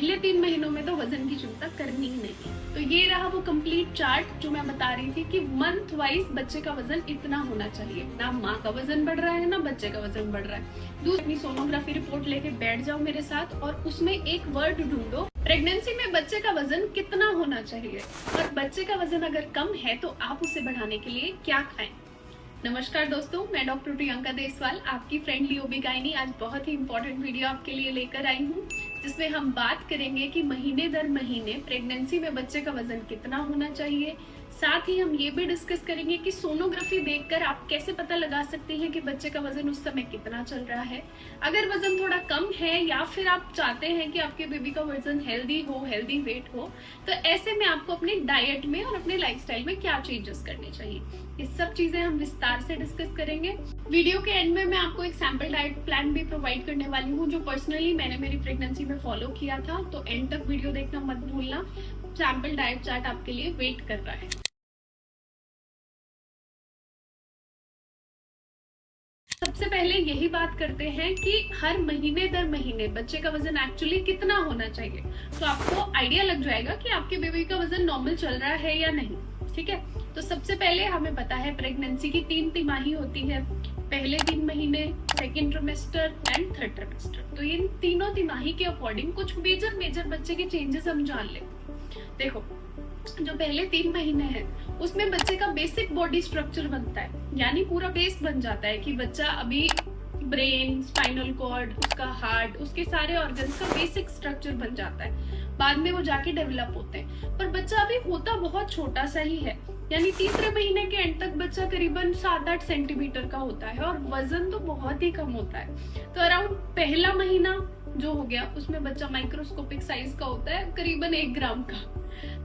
पहले 3 महीनों में तो वजन की चिंता करनी ही नहीं है। तो ये रहा वो कंप्लीट चार्ट जो मैं बता रही थी कि मंथ वाइज बच्चे का वजन इतना होना चाहिए। ना माँ का वजन बढ़ रहा है ना बच्चे का वजन बढ़ रहा है। दूसरी अपनी सोनोग्राफी रिपोर्ट लेके बैठ जाओ मेरे साथ और उसमें एक वर्ड ढूंढो, प्रेगनेंसी में बच्चे का वजन कितना होना चाहिए और बच्चे का वजन अगर कम है तो आप उसे बढ़ाने के लिए क्या खाएं। नमस्कार दोस्तों, मैं डॉक्टर प्रियंका देसवाल, आपकी फ्रेंडली ओबीगाइनी आज बहुत ही इंपॉर्टेंट वीडियो आपके लिए लेकर आई हूँ, जिसमें हम बात करेंगे कि महीने दर महीने प्रेगनेंसी में बच्चे का वजन कितना होना चाहिए। साथ ही हम ये भी डिस्कस करेंगे कि सोनोग्राफी देखकर आप कैसे पता लगा सकते हैं कि बच्चे का वजन उस समय कितना चल रहा है। अगर वजन थोड़ा कम है या फिर आप चाहते हैं कि आपके बेबी का वजन हेल्दी हो, हेल्दी वेट हो, तो ऐसे में आपको अपनी डाइट में और अपने लाइफस्टाइल में क्या चेंजेस करने चाहिए, ये सब चीजें हम विस्तार से डिस्कस करेंगे। वीडियो के एंड में मैं आपको एक सैंपल डाइट प्लान भी प्रोवाइड करने वाली हूँ जो पर्सनली मैंने मेरी प्रेगनेंसी में फॉलो किया था। तो एंड तक वीडियो देखना मत भूलना, सैंपल डाइट चार्ट आपके लिए वेट कर रहा है। सबसे पहले यही बात करते हैं कि हर महीने दर महीने बच्चे का वजन एक्चुअली कितना होना चाहिए, तो आपको आइडिया लग जाएगा कि आपके बेबी का वजन नॉर्मल चल रहा है या नहीं। ठीक है, तो सबसे पहले हमें पता है प्रेगनेंसी की 3 तिमाही होती है, पहले 3 महीने, second trimester and third trimester. तो इन तीनों तिमाही के अकॉर्डिंग कुछ मेजर बच्चे के चेंजेस हम जान लेते। देखो, जो पहले 3 महीने हैं उसमें बच्चे का बेसिक बॉडी स्ट्रक्चर बनता है, यानी पूरा बेस बन जाता है कि बच्चा अभी ब्रेन, स्पाइनल कॉर्ड, उसका हार्ट, उसके सारे ऑर्गन्स का बेसिक स्ट्रक्चर बन जाता है। बाद में वो जाके डेवलप होते हैं, पर बच्चा अभी होता बहुत छोटा सा ही है, यानी तीसरे महीने के एंड तक बच्चा करीबन 7-8 सेंटीमीटर का होता है और वजन तो बहुत ही कम होता है। तो अराउंड पहला महीना जो हो गया उसमें बच्चा माइक्रोस्कोपिक साइज का होता है, करीबन 1 ग्राम का।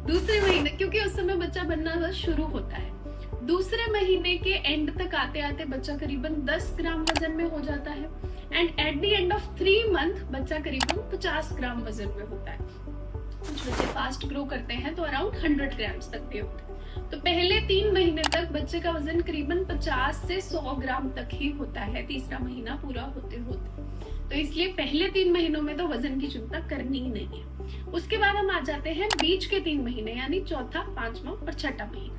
दूसरे महीने, क्योंकि उस समय बच्चा बनना बस शुरू होता है, दूसरे महीने के एंड तक आते आते बच्चा करीबन 10 ग्राम वजन में हो जाता है and at the end of 3 month बच्चा करीबन 50 ग्राम वजन में होता है। कुछ बच्चे फास्ट ग्रो करते हैं तो अराउंड 100 ग्राम्स तक भी होते हैं। तो पहले 3 महीने तक बच्चे का वजन करीबन 50 से 100 ग्राम तक ही होता है, तीसरा महीना पूरा होते होते। तो इसलिए पहले 3 महीनों में तो वजन की चिंता करनी ही नहीं है। उसके बाद हम आ जाते हैं बीच के 3 महीने, यानी चौथा, 5वां और 6ठा महीना।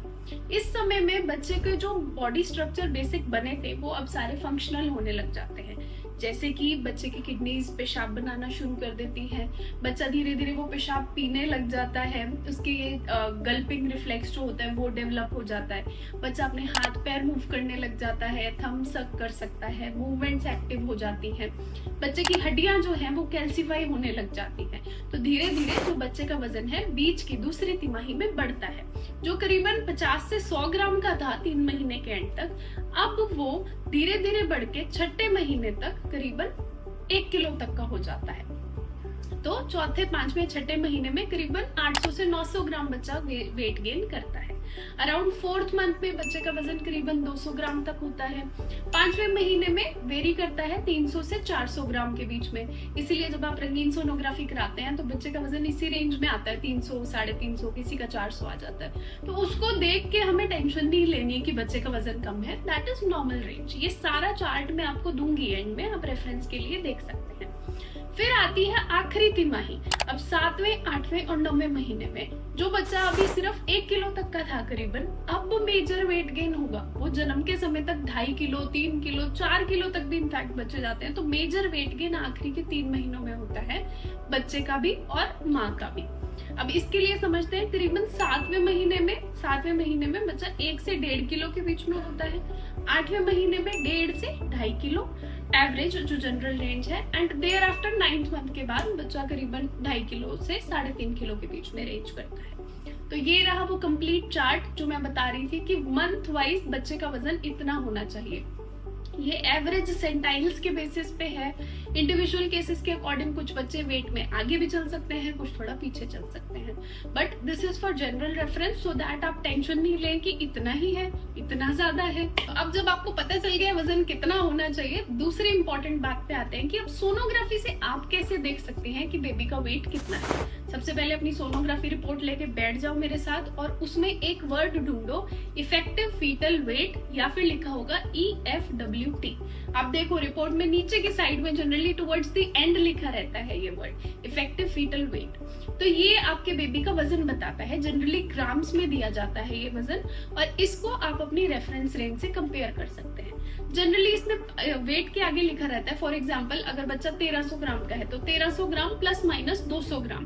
इस समय में बच्चे के जो बॉडी स्ट्रक्चर बेसिक बने थे वो अब सारे फंक्शनल होने लग जाते हैं, जैसे कि बच्चे की किडनीज पेशाब बनाना शुरू कर देती है, बच्चा धीरे धीरे वो पेशाब पीने लग जाता है, उसके गल्पिंग रिफ्लेक्स जो होता है वो डेवलप हो जाता है, बच्चा अपने हाथ पैर मूव करने लग जाता है, थंब सक कर सकता है, मूवमेंट्स एक्टिव हो जाती हैं, बच्चे की हड्डियां जो हैं वो कैल्सीफाई होने लग जाती हैं। तो धीरे धीरे जो बच्चे का वजन है बीच की दूसरी तिमाही में बढ़ता है, जो करीबन 50 से 100 ग्राम का था 3 महीने के एंड तक, अब वो धीरे धीरे बढ़ के 6ठे महीने तक करीबन 1 किलो तक का हो जाता है। तो चौथे, 5वें, 6ठे महीने में करीबन 800 से 900 ग्राम बच्चा वेट गेन करता है। अराउंड 4th मंथ में बच्चे का वजन करीबन 200 ग्राम तक होता है। 5वें महीने में वेरी करता है 300 से 400 ग्राम के बीच में, इसीलिए जब आप रंगीन सोनोग्राफी कराते हैं तो बच्चे का वजन इसी रेंज में आता है, 300, 350, किसी का 400 आ जाता है। तो उसको देख के हमें टेंशन नहीं लेनी है कि बच्चे का वजन कम है, दैट इज नॉर्मल रेंज। ये सारा चार्ट मैं आपको दूंगी एंड में, आप रेफरेंस के लिए देख सकते हैं। फिर आती है आखिरी तिमाही। अब 7वें, 8वें और 9वें महीने में जो बच्चा अभी सिर्फ 1 किलो तक का था करीबन, अब मेजर वेट गेन होगा। वो जन्म के समय तक 2.5 किलो, 3 किलो, 4 किलो तक भी इनफैक्ट बच्चे जाते हैं। तो मेजर वेट गेन आखिरी के 3 महीनों में होता है, बच्चे का भी और माँ का भी। अब इसके लिए समझते हैं करीबन 7वें महीने में बच्चा 1 से 1.5 किलो के बीच में होता है, 8वें महीने में 1.5 से 2.5 किलो एवरेज जो जनरल रेंज है, and thereafter 9th month के बाद बच्चा करीबन 2.5 किलो से 3.5 किलो के बीच में रेंज करता है। तो ये रहा वो कंप्लीट चार्ट जो मैं बता रही थी कि मंथ वाइज बच्चे का वजन इतना होना चाहिए। ये एवरेज सेंटाइल्स के बेसिस पे है, इंडिविजुअल केसेस के अकॉर्डिंग कुछ बच्चे वेट में आगे भी चल सकते हैं, कुछ थोड़ा पीछे चल सकते हैं, but this is for general reference, so that आप टेंशन नहीं लें कि इतना ही है, इतना ज्यादा है। अब जब आपको पता चल गया वजन कितना होना चाहिए, दूसरी इंपॉर्टेंट बात पे आते हैं कि अब सोनोग्राफी से आप कैसे देख सकते हैं कि बेबी का वेट कितना है। सबसे पहले अपनी सोनोग्राफी रिपोर्ट लेके बैठ जाओ मेरे साथ और उसमें एक वर्ड ढूंढो, इफेक्टिव फीटल वेट, या फिर लिखा होगा EFWT। आप देखो रिपोर्ट में नीचे की साइड में जनरली टुवर्ड्स द एंड लिखा रहता है ये वर्ड इफेक्टिव फीटल वेट। तो ये आपके बेबी का वजन बताता है, जनरली ग्राम्स में दिया जाता है ये वजन, और इसको आप अपनी रेफरेंस रेंज से कंपेयर कर सकते हैं। जनरली इसमें वेट के आगे लिखा रहता है, फॉर एग्जाम्पल अगर बच्चा 1300 ग्राम का है तो 1300 ग्राम प्लस माइनस 200 ग्राम।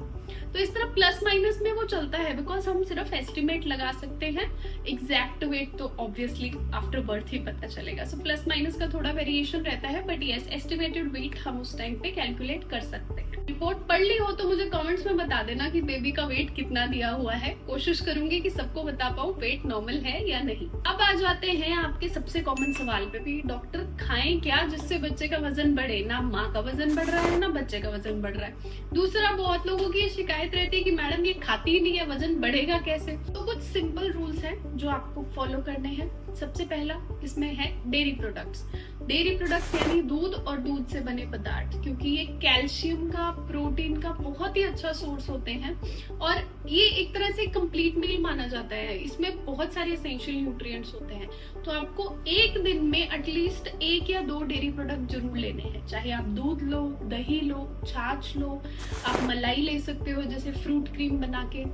तो इस तरह प्लस माइनस में वो चलता है, बिकॉज हम सिर्फ एस्टिमेट लगा सकते हैं, एग्जैक्ट वेट तो ऑब्वियसली आफ्टर बर्थ ही पता चलेगा। सो प्लस माइनस का थोड़ा वेरिएशन रहता है, बट यस एस्टिमेटेड वेट हम उस टाइम पे कैलकुलेट कर सकते हैं। रिपोर्ट पढ़ ली हो तो मुझे कमेंट्स में बता देना कि बेबी का वेट कितना दिया हुआ है। कोशिश करूंगी कि सबको बता पाऊं वेट नॉर्मल है या नहीं। अब आ जाते हैं आपके सबसे कॉमन सवाल पे भी, डॉक्टर खाएं क्या जिससे बच्चे का वजन बढ़े? ना माँ का वजन बढ़ रहा है ना बच्चे का वजन बढ़ रहा है। दूसरा, बहुत लोगों की शिकायत रहती है कि मैडम ये खाती ही नहीं है, वजन बढ़ेगा कैसे? तो कुछ सिंपल रूल्स हैं जो आपको फॉलो करने हैं। सबसे पहला इसमें है डेयरी प्रोडक्ट्स। डेयरी प्रोडक्ट्स यानी दूध और दूध से बने पदार्थ, क्योंकि ये कैल्शियम का, प्रोटीन का बहुत ही अच्छा सोर्स होते हैं और ये एक तरह से कंप्लीट मील माना जाता है। इसमें बहुत सारे एसेंशियल न्यूट्रिएंट्स होते हैं। तो आपको एक दिन में एटलीस्ट 1 या 2 डेयरी प्रोडक्ट जरूर लेने हैं। चाहे आप दूध लो, दही लो, छाछ लो, आप मलाई ले सकते हो जैसे फ्रूट क्रीम बना के,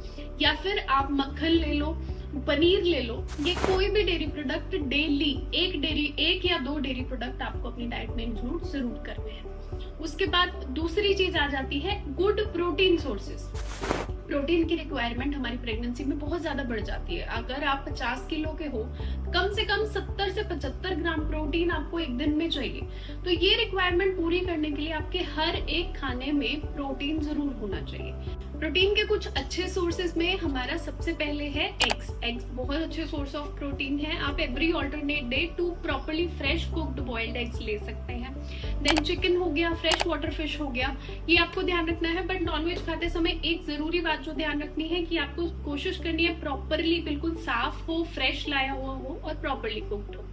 या फिर आप मक्खन ले लो, पनीर ले लो। ये कोई भी डेयरी प्रोडक्ट डेली 1 या 2 डेयरी प्रोडक्ट आपको अपनी डाइट में इंक्लूड जरूर करने हैं। उसके बाद दूसरी चीज आ जाती है गुड प्रोटीन सोर्सेस। प्रोटीन की रिक्वायरमेंट हमारी प्रेगनेंसी में बहुत ज्यादा बढ़ जाती है। अगर आप 50 किलो के हो, कम से कम 70 से 75 ग्राम प्रोटीन आपको एक दिन में चाहिए। तो ये रिक्वायरमेंट पूरी करने के लिए आपके हर एक खाने में प्रोटीन जरूर होना चाहिए। प्रोटीन के कुछ अच्छे सोर्सेज में हमारा सबसे पहले है एग्स। एग्स बहुत अच्छे सोर्स ऑफ प्रोटीन है। आप every alternate day 2 properly fresh cooked boiled eggs ले सकते हैं। देन चिकन हो गया, फ्रेश वाटर फिश हो गया, ये आपको ध्यान रखना है। बट नॉनवेज खाते समय एक जरूरी बात जो ध्यान रखनी है कि आपको कोशिश करनी है प्रॉपरली बिल्कुल साफ हो, फ्रेश लाया हुआ हो और प्रॉपरली कुक्ड हो।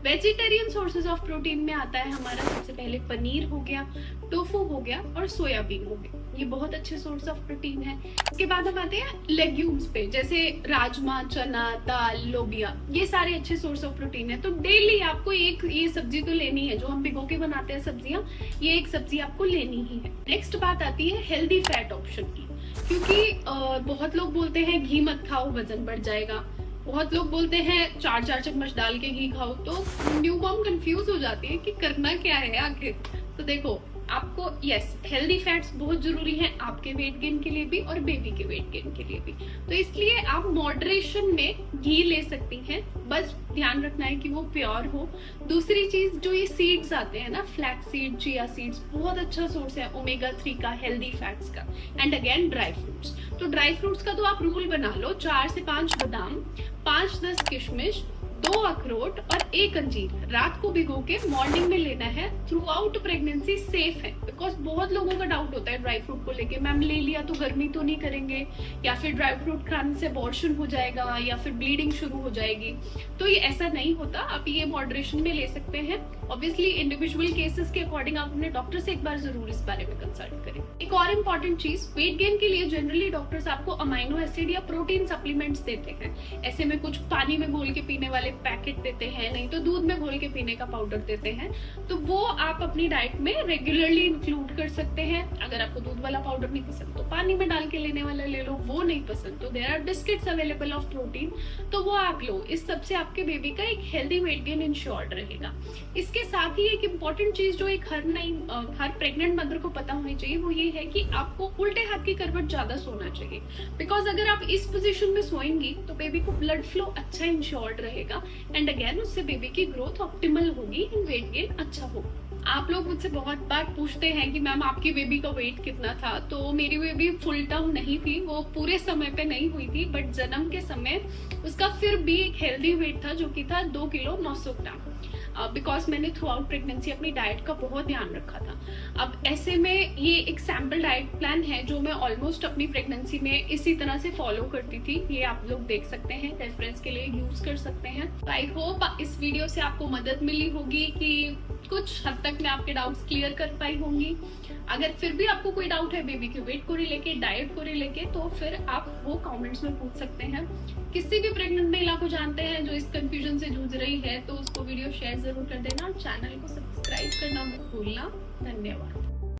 वेजिटेरियन सोर्सेज ऑफ प्रोटीन में आता है हमारा सबसे पहले पनीर हो गया, टोफू हो गया और सोयाबीन हो गया। ये बहुत अच्छे सोर्स ऑफ प्रोटीन है। इसके बाद हम आते हैं लेग्यूम्स पे, जैसे राजमा, चना, दाल, लोबिया, ये सारे अच्छे सोर्स ऑफ प्रोटीन है। तो डेली आपको एक ये सब्जी तो लेनी है, जो हम भिगो के बनाते हैं सब्जियां, ये एक सब्जी आपको लेनी ही है। नेक्स्ट बात आती है हेल्दी फैट ऑप्शन की, क्योंकि बहुत लोग बोलते हैं घी मत खाओ वजन बढ़ जाएगा, बहुत लोग बोलते हैं 4 चम्मच डाल के घी खाओ। तो न्यूबॉर्न कंफ्यूज हो जाती है कि करना क्या है आखिर। तो देखो आपको यस हेल्दी फैट्स बहुत जरूरी हैं आपके वेट गेन के लिए भी और बेबी के वेट गेन के लिए भी। तो इसलिए आप मॉडरेशन में घी ले सकती हैं, बस ध्यान रखना है कि वो प्योर हो। दूसरी चीज जो ये सीड्स आते हैं ना, फ्लैक्स सीड, चिया सीड्स, बहुत अच्छा सोर्स है ओमेगा 3 का, हेल्दी फैट्स का। एंड अगेन ड्राई फ्रूट्स, तो ड्राई फ्रूट्स का तो आप रूल बना लो, 4 से 5 बादाम, 5-10 किशमिश, 2 अखरोट और 1 अंजीर रात को भिगो के मॉर्निंग में लेना है। थ्रू आउट प्रेगनेंसी सेफ है, बिकॉज बहुत लोगों का डाउट होता है ड्राई फ्रूट को लेके, मैम ले लिया तो गर्मी तो नहीं करेंगे, या फिर ड्राई फ्रूट खाने से अबॉर्शन हो जाएगा, या फिर ब्लीडिंग शुरू हो जाएगी। तो ये ऐसा नहीं होता, आप ये मॉडरेशन में ले सकते हैं। ऑब्वियसली इंडिविजुअल केसेस के अकॉर्डिंग आप अपने डॉक्टर से एक बार जरूर इस बारे में कंसल्ट करें। एक और इम्पॉर्टेंट चीज, वेट गेन के लिए जनरली डॉक्टर्स आपको अमाइनो एसिड या प्रोटीन सप्लीमेंट्स देते हैं। ऐसे में कुछ पानी में घोल के पीने वाले पैकेट देते हैं, नहीं तो दूध में घोल के पीने का पाउडर देते हैं। तो वो आप अपनी डाइट में रेगुलरली इंक्लूड कर सकते हैं। अगर आपको दूध वाला पाउडर नहीं पसंद तो पानी में डाल के लेने वाला ले लो, वो नहीं पसंद तो there are biscuits available of protein, तो वो आप लो। इस सबसे आपके बेबी का एक हेल्दी वेट गेन इंश्योर्ड रहेगा। इसके साथ ही एक इम्पॉर्टेंट चीज जो एक हर प्रेग्नेंट मदर को पता होनी चाहिए, वो ये है कि आपको उल्टे हाथ की करवट ज्यादा सोना चाहिए। बिकॉज अगर आप इस पोजीशन में सोएंगी तो बेबी को ब्लड फ्लो अच्छा इंश्योर्ड रहेगा, एंड अगेन उससे बेबी की ग्रोथ ऑप्टिमल होगी एंड वेट गेन अच्छा होगा। आप लोग मुझसे बहुत बार पूछते हैं कि मैम आपकी बेबी का वेट कितना था। तो मेरी बेबी फुल टर्म नहीं थी, वो पूरे समय पे नहीं हुई थी, बट जन्म के समय उसका फिर भी एक हेल्दी वेट था, जो कि था 2 किलो 900 ग्राम। बिकॉज मैंने थ्रू आउट प्रेगनेंसी अपनी डाइट का बहुत ध्यान रखा था। अब ऐसे में ये एक सैंपल सिंपल डाइट प्लान है जो मैं ऑलमोस्ट अपनी प्रेगनेंसी में इसी तरह से फॉलो करती थी। ये आप लोग देख सकते हैं, रेफरेंस के लिए यूज कर सकते हैं। आई होप इस वीडियो से आपको मदद मिली होगी कि कुछ हद तक मैं आपके डाउट्स क्लियर कर पाई होंगी। अगर फिर भी आपको कोई डाउट है बेबी के वेट को लेके, डाइट को लेके, तो फिर आप वो कमेंट्स में पूछ सकते हैं। किसी भी प्रेग्नेंट महिला को जानते हैं जो इस कंफ्यूजन से जूझ रही है तो उसको वीडियो शेयर जरूर कर देना। चैनल को सब्सक्राइब करना मत भूलना। धन्यवाद।